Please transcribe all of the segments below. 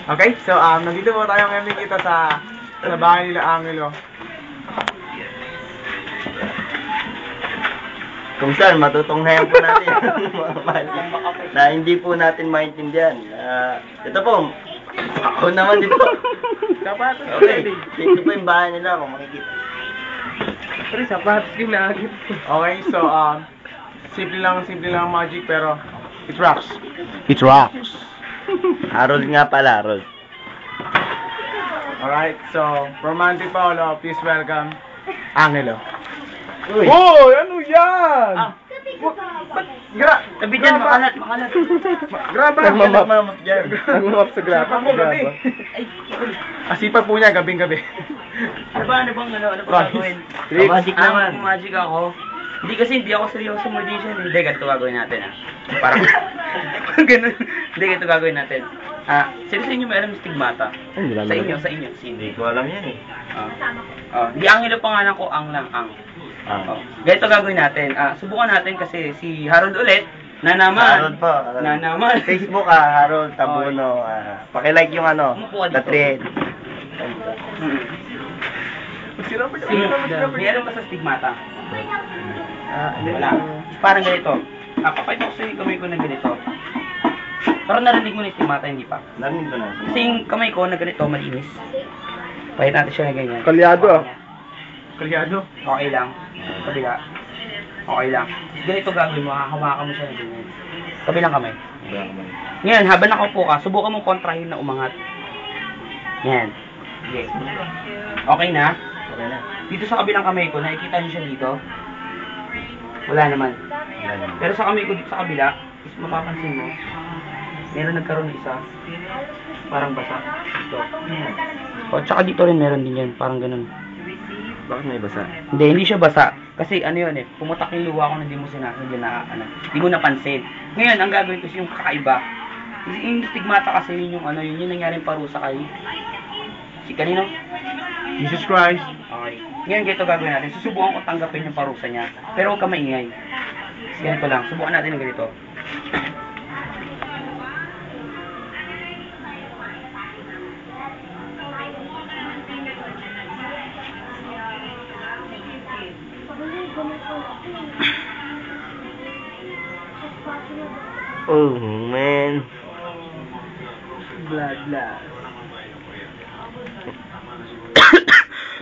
Okay, so nandito po tayo ngayon kita sa bahay nila Angelo. Kung saan matutunghayan po natin na hindi po natin maintindihan. Ito po, ako naman dito. Sapatos Okay, dito po yung bahay nila kung makikita. Pero sapatos yung nagit. Okay, so simple lang magic pero it rocks. It rocks. Harold nga pala, Harold. Alright, so from Monte Paolo, please welcome Angelo. Uy! Oh, ano yan? Tabi dyan, makalat. Graba. Nagmamap dyan. Nagmamap sa graba. Asipa po niya, gabing-gabi. Ano bang gagawin? Magic naman. Magic ako. Hindi ako seryoso mo din siya. Hindi, ganito gagawin natin Parang, ganun. Hindi, ganito gagawin natin. Sino sa inyo may alam yung stigmata? Sa inyo. Hindi ko alam yan Hindi Angelo pangalan ko, ang lang. Ganito gagawin natin. Subukan natin kasi si Harold ulit, na naman. Harold po. Na naman. Facebook Harold Tabuno. Pakilike yung Umupo ka the dito. thread. May alam ka sa stigmata? Wala. Parang ganito. Papakita ko sa yung kamay ko na ganito. Pero narinig mo na yung stigmata, hindi pa. Narinig ko na. Kasi yung kamay ko na ganito, malinis. Pakita natin siya na ganyan. Kalyado Kalyado? Okay lang. Kabila. Okay lang. Ganito gagawin mo, hahawakan mo siya na ganyan. Kabilang kamay. Ngayon, habang nakaupo ka, subukan mong kontrahin na umangat. Yan. Sige. Okay na? Okay na. Dito sa kabilang kamay ko, nakikita niyo siya dito? Wala naman. Pero sa kamay ko dito sa kabila, is mapapansin mo, meron nagkaroon ng isa. Parang basa. Ito. O, tsaka dito rin meron din yan. Parang ganun. Bakit may basa? Hindi siya basa. Kasi ano yun pumutak yung luha ko na hindi mo sinasadya na, hindi mo napansin. Ngayon, ang gagawin ko yung kakaiba. Yung stigmata kasi yun yung yun yung nangyaring parusa kay si kanino? Jesus Christ. Okay. Ngayon, ganito gagawin natin. Susubukan ko tanggapin yung parusa niya. Pero huwag ka maingay. Ganito lang. Subukan natin ng ganito. Oh, man. Blood.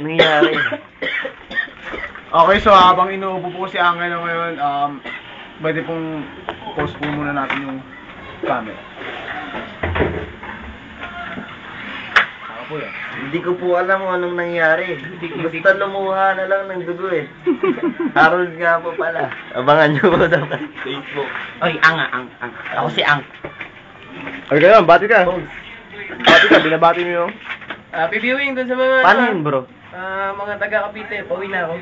Nangyari. Okay, so habang inuupo po si Angelo ngayon, pwede pong pause po muna natin yung camera. Ako po yan. Hindi ko po alam kung anong nangyari. Basta lumuha na lang ng dugo Harold nga po pala. Abangan nyo po sa Facebook. Oy, ang. Ako si Ang. Okay ka lang, bati ka. Binabati mo yung... Happy viewing dun sa mga... Paano yun, bro? mga taga Cavite, pauwi na ako.